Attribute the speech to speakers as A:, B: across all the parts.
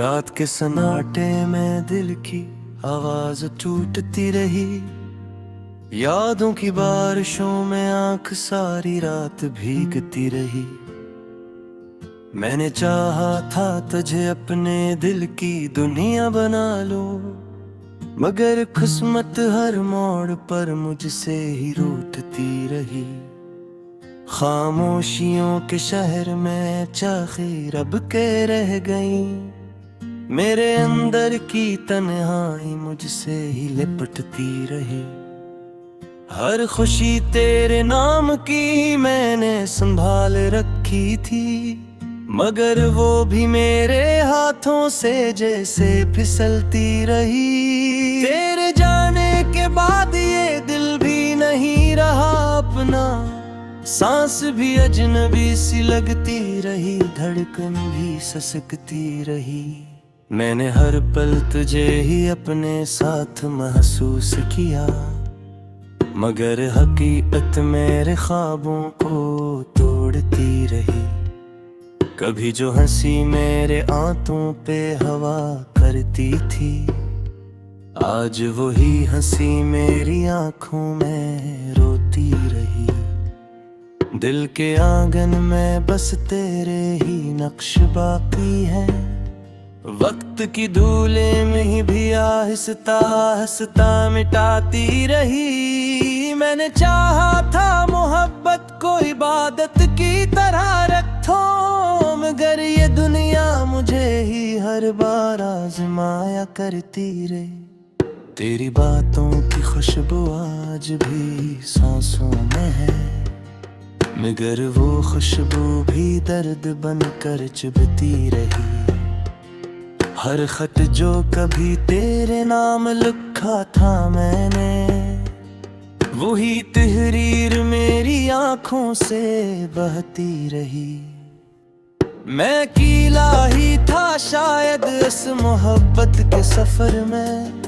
A: रात के सन्नाटे में दिल की आवाज टूटती रही। यादों की बारिशों में आंख सारी रात भीगती रही। मैंने चाहा था तुझे अपने दिल की दुनिया बना लो, मगर किस्मत हर मोड़ पर मुझसे ही रूठती रही। खामोशियों के शहर में चाहे रब के रह गई, मेरे अंदर की तन्हाई मुझसे ही लिपटती रही। हर खुशी तेरे नाम की मैंने संभाल रखी थी, मगर वो भी मेरे हाथों से जैसे फिसलती रही। तेरे जाने के बाद ये दिल भी नहीं रहा अपना, सांस भी अजनबी सी लगती रही, धड़कन भी ससकती रही। मैंने हर पल तुझे ही अपने साथ महसूस किया, मगर हकीकत मेरे ख्वाबों को तोड़ती रही। कभी जो हंसी मेरे आंतों पे हवा करती थी, आज वही हंसी मेरी आंखों में रोती रही। दिल के आंगन में बस तेरे ही नक्श बाकी हैं, वक्त की धूले में ही भी आहिस्ता आहिस्ता मिटाती रही। मैंने चाहा था मोहब्बत को इबादत की तरह रखो, मगर ये दुनिया मुझे ही हर बार आजमाया करती रे। तेरी बातों की खुशबू आज भी सांसों में है, मगर वो खुशबू भी दर्द बनकर चुभती रही। हर खत जो कभी तेरे नाम लिखा था मैंने, वही तहरीर मेरी आंखों से बहती रही। मैं अकेला ही था शायद इस मोहब्बत के सफर में,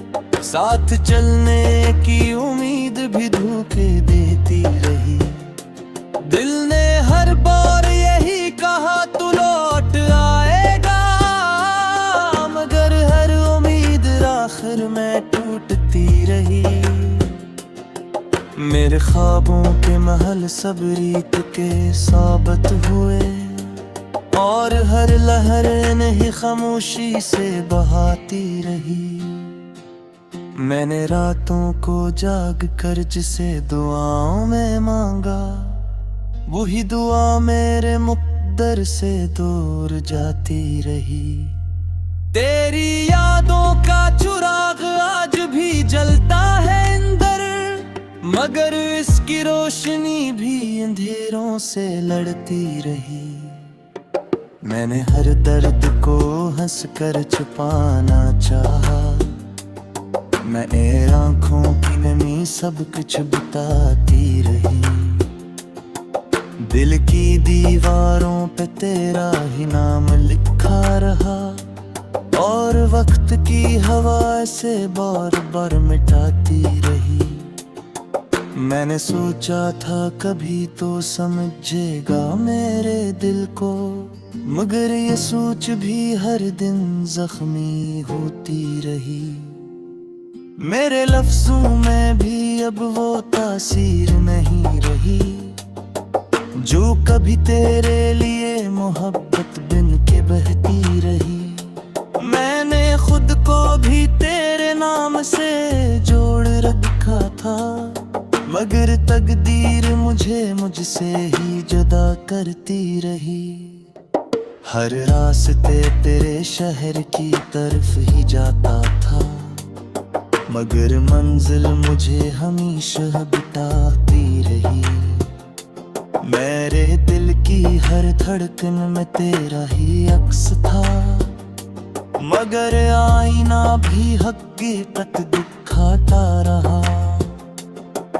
A: साथ चलने की उम्मीद भी धोखे देती रही। दिल ने हर बार यही कहा तू लौट आएगा, मगर हर उम्मीद आखिर में टूटती रही। मेरे ख्वाबों के महल सब रीत के साबित हुए, और हर लहर नहीं खामोशी से बहाती रही। मैंने रातों को जाग कर जिसे दुआओं में मांगा, वही दुआ मेरे मुक़द्दर से दूर जाती रही। तेरी यादों का चिराग आज भी जलता है अंदर, मगर इसकी रोशनी भी अंधेरों से लड़ती रही। मैंने हर दर्द को हंस कर छुपाना चाहा, मैं आंखों की नमी सब कुछ बताती रही। दिल की दीवारों पे तेरा ही नाम लिखा रहा, और वक्त की हवा से बार बार मिटाती रही। मैंने सोचा था कभी तो समझेगा मेरे दिल को, मगर ये सोच भी हर दिन जख्मी होती रही। मेरे लफ्जों में भी अब वो तासीर नहीं रही, जो कभी तेरे लिए मोहब्बत बिन के बहती रही। मैंने खुद को भी तेरे नाम से जोड़ रखा था, मगर तकदीर मुझे मुझसे ही जुदा करती रही। हर रास्ते तेरे शहर की तरफ ही जाता था, मगर मंजिल मुझे हमेशा बिताती रही। मेरे दिल की हर धड़कन में तेरा ही अक्स था, मगर आईना भी हकीकत दिखाता रहा।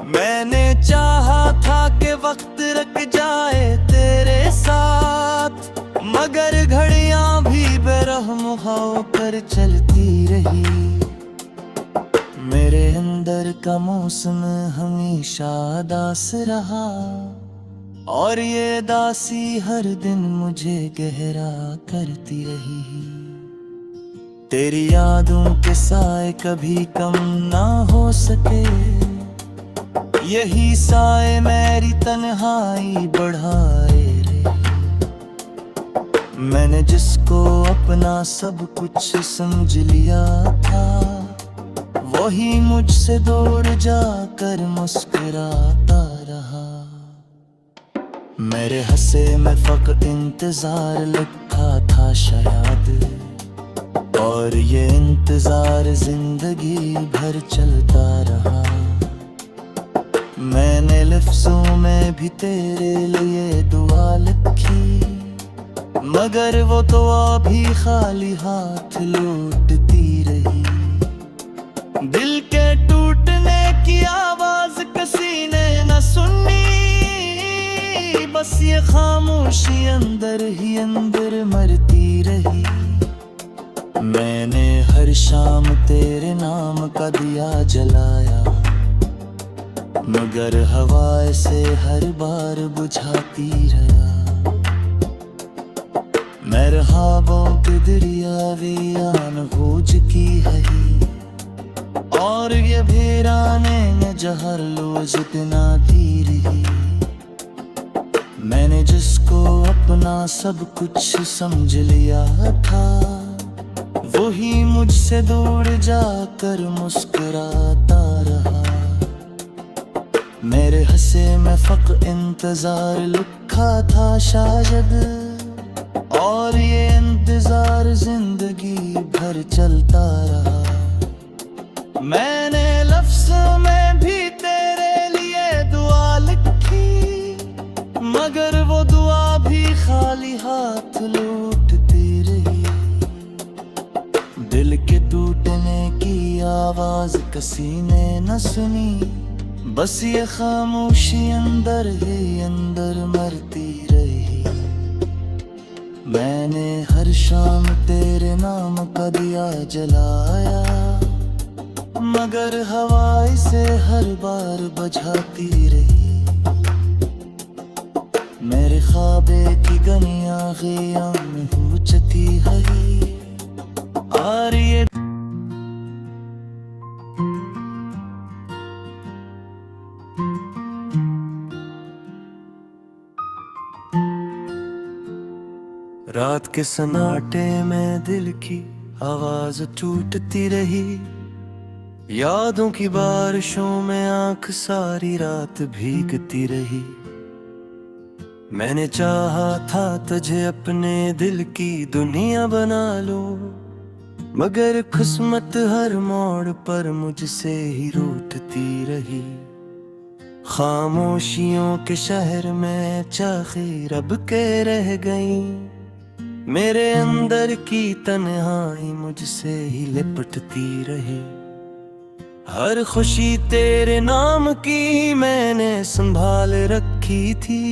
A: मैंने चाहा था कि वक्त रुक जाए तेरे साथ, मगर घड़ियां भी बेरहम होकर चलती रही। मेरे अंदर का मौसम हमेशा दास रहा, और ये दासी हर दिन मुझे गहरा करती रही। तेरी यादों के साए कभी कम ना हो सके, यही साए मेरी तन्हाई बढ़ाए रे। मैंने जिसको अपना सब कुछ समझ लिया था, वही मुझसे दूर जाकर मुस्कुराता रहा। मेरे हंसे में फक इंतजार लिखा था शायद, और ये इंतजार जिंदगी भर चलता रहा। मैंने लफ्जों में भी तेरे लिए दुआ लिखी, मगर वो दुआ भी खाली हाथ लौटती रही। दिल के टूटने की आवाज किसी ने न सुनी, बस ये खामोशी अंदर ही अंदर मरती रही। मैंने हर शाम तेरे नाम का दिया जलाया, मगर हवा से हर बार बुझाती रहा। मेरे ख्वाबों के दरिया वीरान हो चुकी है, और ये वीराने में जहर लोज इतना दी रही। मैंने जिसको अपना सब कुछ समझ लिया था, वही मुझसे दूर जाकर मुस्कुराता रहा। मेरे हंसे में फक इंतजार लिखा था शायद, और ये इंतजार जिंदगी भर चलता रहा। मैंने लफ्ज़ों में भी तेरे लिए दुआ लिखी, मगर वो दुआ भी खाली हाथ लौटती रही। दिल के टूटने की आवाज किसी ने न सुनी, बस ये खामोशी अंदर ही अंदर मरती रही। मैंने हर शाम तेरे नाम का दिया जलाया, मगर हवा इसे हर बार बुझाती रही। मेरे ख्वाबे की गनियां गिया में हो चुकी है, और ये रात के सन्नाटे में दिल की आवाज टूटती रही। यादों की बारिशों में आंख सारी रात भीगती रही। मैंने चाहा था तुझे अपने दिल की दुनिया बना लो, मगर किस्मत हर मोड़ पर मुझसे ही रूठती रही। खामोशियों के शहर में चाहे रब के रह गई, मेरे अंदर की तन्हाई मुझसे ही लिपटती रही। हर खुशी तेरे नाम की मैंने संभाल रखी थी,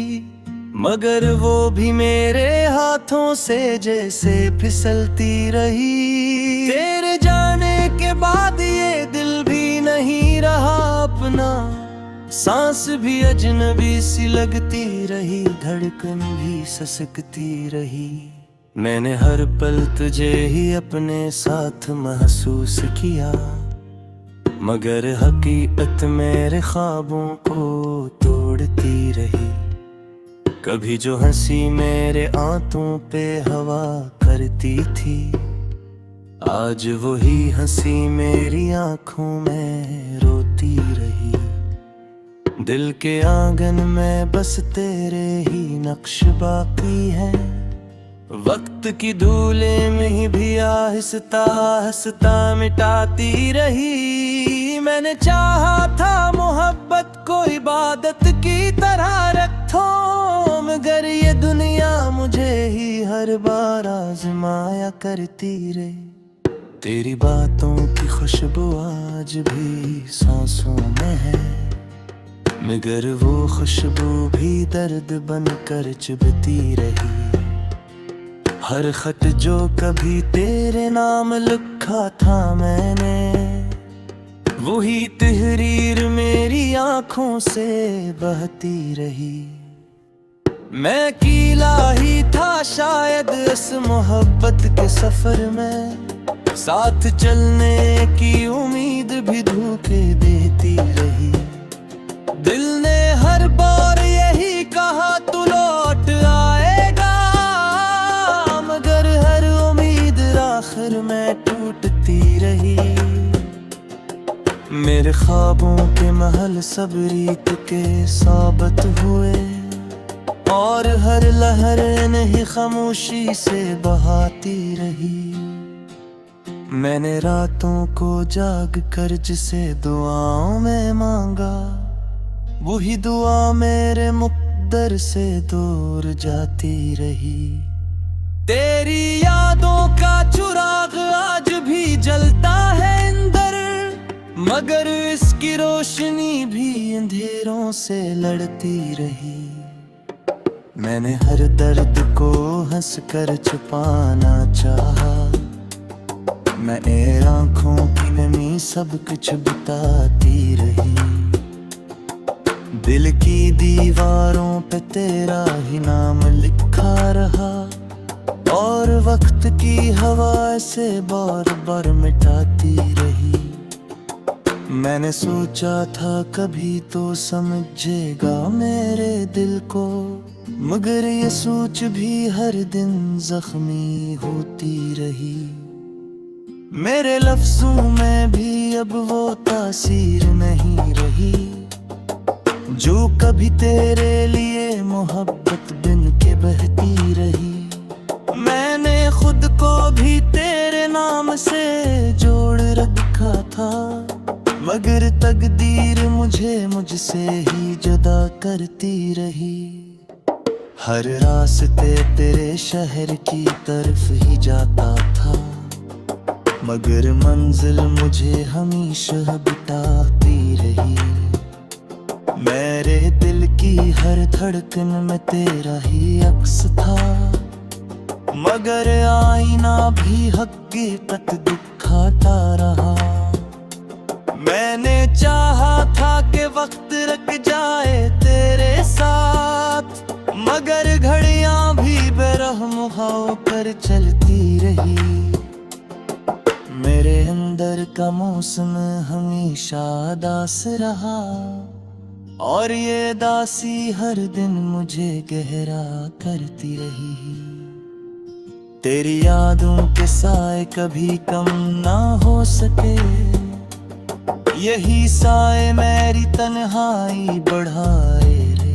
A: मगर वो भी मेरे हाथों से जैसे फिसलती रही। तेरे जाने के बाद ये दिल भी नहीं रहा अपना, सांस भी अजनबी सी लगती रही, धड़कन भी ससकती रही। मैंने हर पल तुझे ही अपने साथ महसूस किया, मगर हकीकत मेरे ख्वाबों को तोड़ती रही। कभी जो हंसी मेरे आंतों पे हवा करती थी, आज वही हंसी मेरी आंखों में रोती रही। दिल के आंगन में बस तेरे ही नक्श बाकी हैं, वक्त की धूले में भी आहिस्ता आहिस्ता मिटाती रही। मैंने चाहा था मोहब्बत को इबादत की तरह रखो, मगर ये दुनिया मुझे ही हर बार आजमाया करती रे। तेरी बातों की खुशबू आज भी सांसों में है, मगर वो खुशबू भी दर्द बनकर चुभती रही। हर खत जो कभी तेरे नाम लिखा था मैंने, वही तहरीर मेरी आंखों से बहती रही। मैं अकेला ही था शायद इस मोहब्बत के सफर में, साथ चलने की उम्मीद भी धोखे देती रही। दिल ने हर बार यही कहा तू लौट आएगा, मगर हर उम्मीद आखिर में टूटती रही। मेरे ख्वाबों के महल सब रीत के साबित हुए, और हर लहर नहीं खामोशी से बहाती रही। मैंने रातों को जाग कर जिसे दुआओं में मांगा, वही दुआ मेरे मुक़द्दर से दूर जाती रही। तेरी यादों का चिराग आज भी जलता है अंदर, मगर इसकी रोशनी भी अंधेरों से लड़ती रही। मैंने हर दर्द को हंस कर छुपाना चाहा, मैं आँखों की नमी सब कुछ बताती रही। दिल की दीवारों पे तेरा ही नाम लिखा रहा, और वक्त की हवा से बार बार मिटाती रही। मैंने सोचा था कभी तो समझेगा मेरे दिल को, मगर ये सोच भी हर दिन जख्मी होती रही। मेरे लफ्जों में भी अब वो तासीर नहीं रही, जो कभी तेरे लिए मोहब्बत बिन के बहती रही। मैंने खुद को भी तेरे नाम से जोड़ रखा था, मगर तकदीर मुझे मुझसे ही जुदा करती रही। हर रास्ते तेरे शहर की तरफ ही जाता था, मगर मंजिल मुझे हमेशा बिताती रही। मेरे दिल की हर धड़कन में तेरा ही अक्स था, मगर आईना भी हकीकत दिखाता रहा। मैंने चाहा था कि वक्त रुक जाए तेरे साथ, मगर घड़ियां भी बेरहम होकर चलती रही। मेरे अंदर का मौसम हमेशा दास रहा, और ये दासी हर दिन मुझे गहरा करती रही। तेरी यादों के साए कभी कम ना हो सके, यही साए मेरी तन्हाई बढ़ाए रे।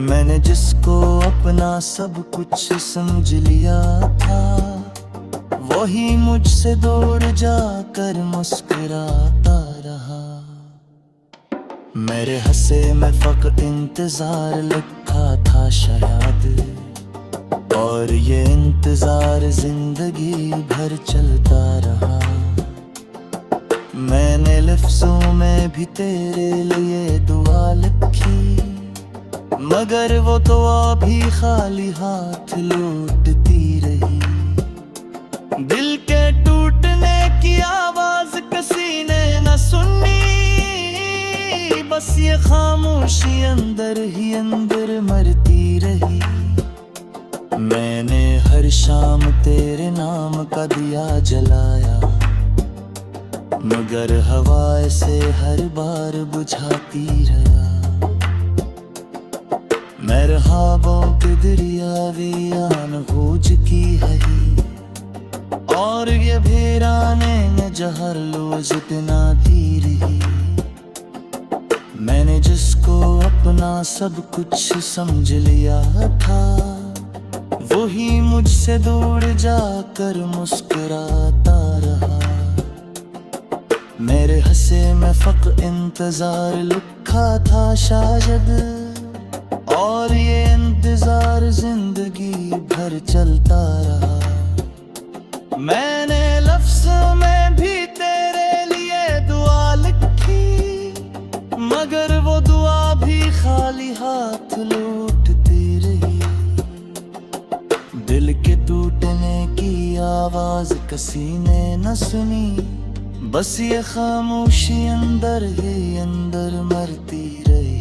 A: मैंने जिसको अपना सब कुछ समझ लिया था, वही मुझसे दूर जाकर मुस्कुराता रहा। मेरे हंसे में फकत इंतजार लिखा था शायद, और ये इंतजार जिंदगी भर चलता रहा। मैंने लफ्जों में भी तेरे लिए दुआ लिखी, मगर वो दुआ भी खाली हाथ लौटती रही। दिल के टूटने की आवाज किसी ने न सुनी, बस ये खामोशी अंदर ही अंदर मरती रही। मैंने हर शाम तेरे नाम का दिया जलाया, मगर हवा से हर बार बुझाती रहा। मेरे ख्वाबों के दरिया वियान हो चुकी है, और ये भेराने में जहर लोज इतना दी रही। मैंने जिसको अपना सब कुछ समझ लिया था, वही मुझसे दूर जाकर मुस्कुराता रहा। मेरे हंसे में फक इंतजार लिखा था शायद, और ये इंतजार जिंदगी भर चलता रहा। मैंने लफ्ज़ों में भी तेरे लिए दुआ लिखी, मगर वो दुआ भी खाली हाथ लौटती रही। दिल के टूटने की आवाज किसी ने न सुनी, बस ये खामोशी अंदर ही अंदर मरती रही।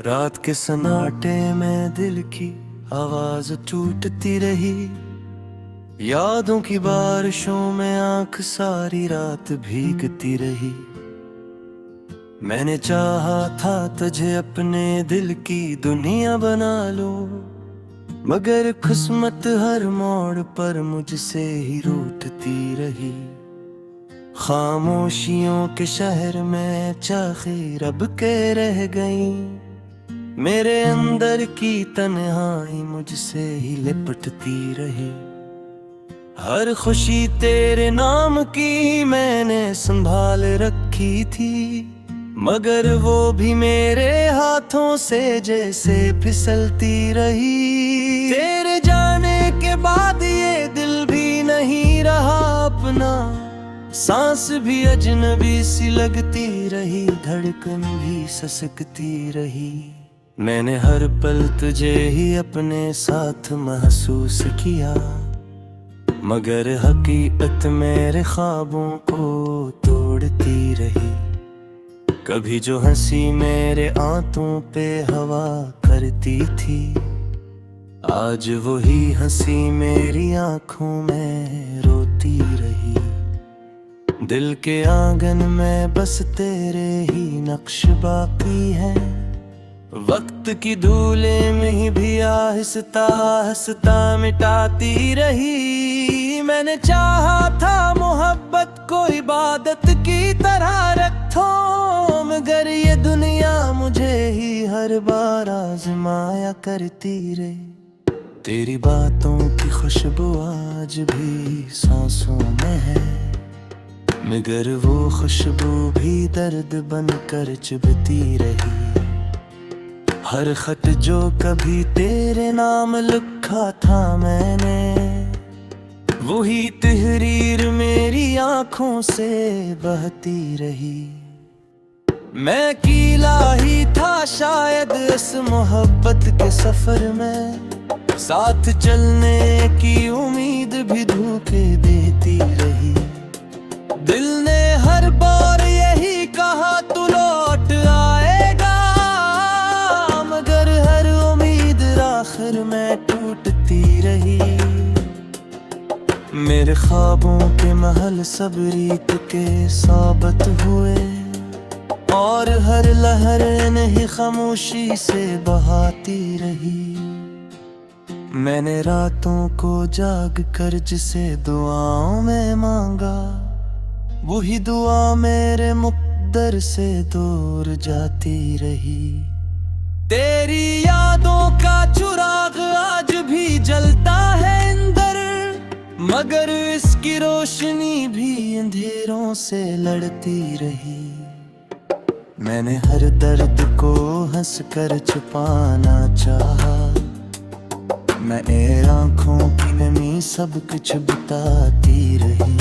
A: रात के सन्नाटे में दिल की आवाज टूटती रही, यादों की बारिशों में आंख सारी रात भीगती रही। मैंने चाहा था तुझे अपने दिल की दुनिया बना लो, मगर किस्मत हर मोड़ पर मुझसे ही रूठती रही। खामोशियों के शहर में चाहे रब के रह गई, मेरे अंदर की तन्हाई मुझसे ही लिपटती रही। हर खुशी तेरे नाम की मैंने संभाल रखी थी, मगर वो भी मेरे हाथों से जैसे फिसलती रही। तेरे जाने के बाद ये दिल भी नहीं रहा अपना, सांस भी अजनबी सी लगती रही, धड़कन भी ससकती रही। मैंने हर पल तुझे ही अपने साथ महसूस किया, मगर हकीकत मेरे ख्वाबों को तोड़ती रही। कभी जो हंसी मेरे आंतों पे हवा करती थी, आज वही हंसी मेरी आंखों में रोती रही। दिल के आंगन में बस तेरे ही नक्श बाकी हैं, वक्त की धूले में भी आहिस्ता आहिस्ता मिटाती रही। मैंने चाहा था मोहब्बत को इबादत की तरह रखो, मगर ये दुनिया मुझे ही हर बार आजमाया करती रे। तेरी बातों की खुशबू आज भी सांसों में है, मगर वो खुशबू भी दर्द बनकर चुभती रही। हर खत जो कभी तेरे नाम लिखा था मैंने, वही तहरीर मेरी आंखों से बहती रही। मैं अकेला ही था शायद इस मोहब्बत के सफर में, साथ चलने की उम्मीद भी धोखे देती रही। दिल ने हर बार यही कहा तू लौट आएगा, मगर हर उम्मीद आखिर में टूटती रही। मेरे ख्वाबों के महल सब रीत के साबित हुए, और हर लहर नहीं खामोशी से बहाती रही। मैंने रातों को जाग कर जिसे दुआओं में मांगा, वही दुआ मेरे मुक़द्दर से दूर जाती रही। तेरी यादों का चिराग आज भी जलता है अंदर, मगर इसकी रोशनी भी अंधेरों से लड़ती रही। मैंने हर दर्द को हंसकर छुपाना चाहा, मैं आंखों की नमी सब कुछ बताती रही।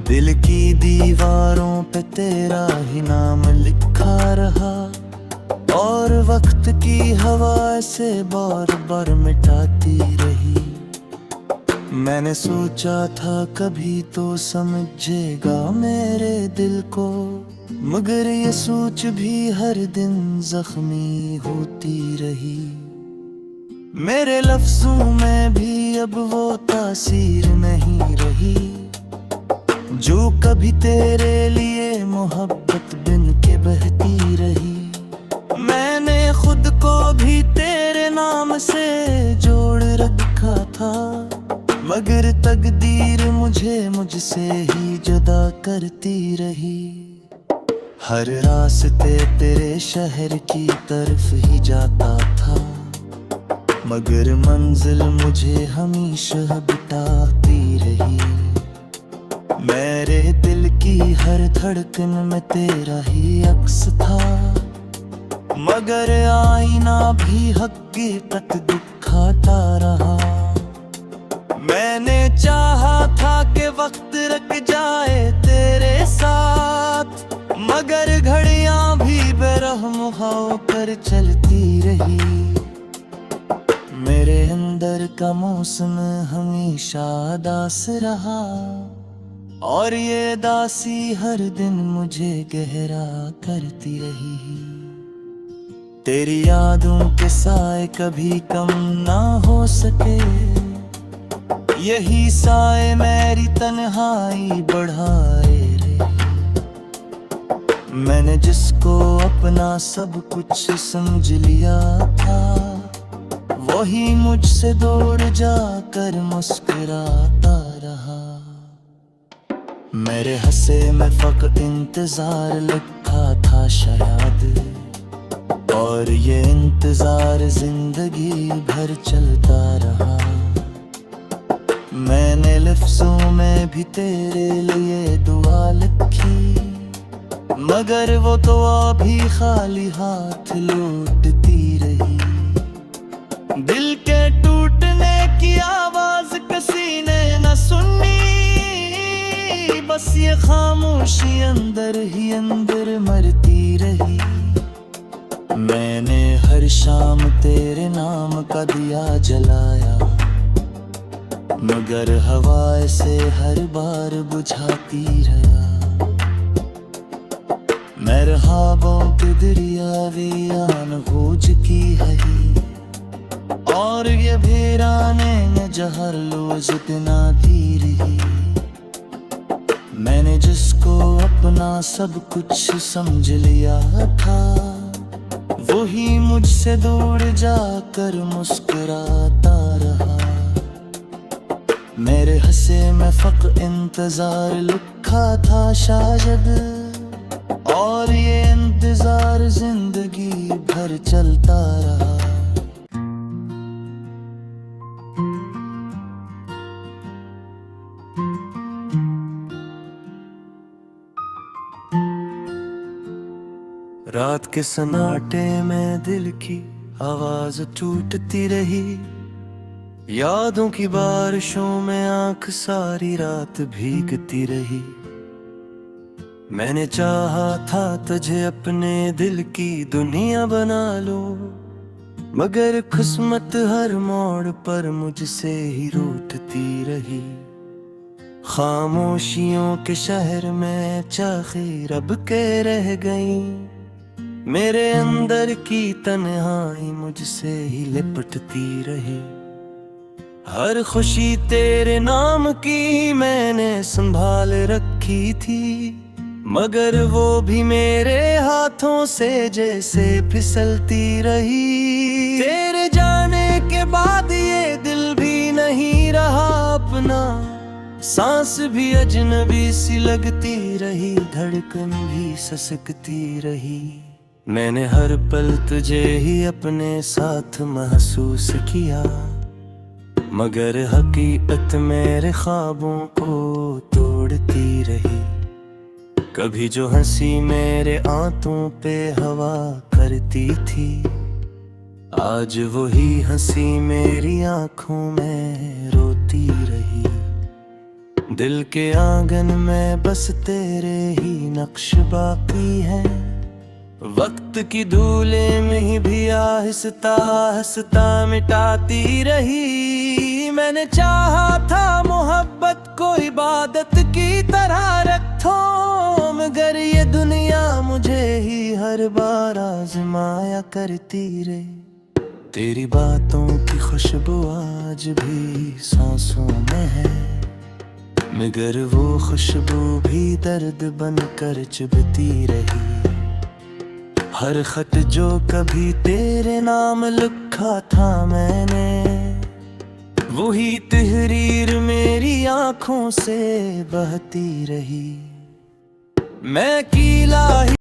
A: दिल की दीवारों पे तेरा ही नाम लिखा रहा, और वक्त की हवा से बार बार मिटाती रही। मैंने सोचा था कभी तो समझेगा मेरे दिल को, मगर ये सोच भी हर दिन जख्मी होती रही। मेरे लफ्जों में भी अब वो तासीर नहीं रही, जो कभी तेरे लिए मोहब्बत बिन के बहती रही। मैंने खुद को भी तेरे नाम से जोड़ रखा था, मगर तकदीर मुझे मुझसे ही जुदा करती रही। हर रास्ते तेरे शहर की तरफ ही जाता था, मगर मंजिल मुझे हमेशा बिताती रही। मेरे दिल की हर धड़कन में तेरा ही अक्स था, मगर आईना भी हकीकत दिखाता रहा। मैंने चाहा था कि वक्त रुक जाए तेरे साथ, मगर घड़ियां भी बेरहम होकर चलती रही। मेरे अंदर का मौसम हमेशा दास रहा, और ये दासी हर दिन मुझे गहरा करती रही। तेरी यादों के साए कभी कम ना हो सके, यही साए मेरी तन्हाई बढ़ाए रे। मैंने जिसको अपना सब कुछ समझ लिया था, वही मुझसे दूर जाकर मुस्कुराता रहा। मेरे हंसे में फकत इंतजार लिखा था शायद, और ये इंतजार जिंदगी भर चलता रहा। मैंने लफ्जों में भी तेरे लिए दुआ लिखी, मगर वो दुआ भी खाली हाथ लौटती रही। दिल के टूटने की आवाज किसी ने न सुनी, बस ये खामोशी अंदर ही अंदर मरती रही। मैंने हर शाम तेरे नाम का दिया जलाया, मगर हवा से हर बार बुझाती रहा। मैं रहाबों के दरिया वियान खोज की है, और ये भेराने न जहर लोज इतना दी रही। मैंने जिसको अपना सब कुछ समझ लिया था, वही मुझसे दूर जाकर मुस्कुराता रहा। मेरे हंसे में फक इंतजार लिखा था शायद, और ये इंतजार जिंदगी भर चलता रहा। रात के सन्नाटे में दिल की आवाज टूटती रही, यादों की बारिशों में आंख सारी रात भीगती रही। मैंने चाहा था तुझे अपने दिल की दुनिया बना लो, मगर किस्मत हर मोड़ पर मुझसे ही रूठती रही। खामोशियों के शहर में चाहे रब के रह गई, मेरे अंदर की तन्हाई मुझसे ही लिपटती रही। हर खुशी तेरे नाम की मैंने संभाल रखी थी, मगर वो भी मेरे हाथों से जैसे फिसलती रही। तेरे जाने के बाद ये दिल भी नहीं रहा अपना, सांस भी अजनबी सी लगती रही, धड़कन भी ससकती रही। मैंने हर पल तुझे ही अपने साथ महसूस किया, मगर हकीकत मेरे ख्वाबों को तोड़ती रही। कभी जो हंसी मेरे आंतों पे हवा करती थी, आज वही हंसी मेरी आंखों में रोती रही। दिल के आंगन में बस तेरे ही नक्श बाकी हैं, वक्त की धूले में भी आहिस्ता आहिस्ता मिटाती रही। मैंने चाहा था मोहब्बत को इबादत की तरह रखो, मगर ये दुनिया मुझे ही हर बार आजमाया करती रे। तेरी बातों की खुशबू आज भी सांसों में है, मगर वो खुशबू भी दर्द बनकर चुभती रही। हर खत जो कभी तेरे नाम लिखा था मैंने, वही तहरीर मेरी आंखों से बहती रही। मैं कीला ही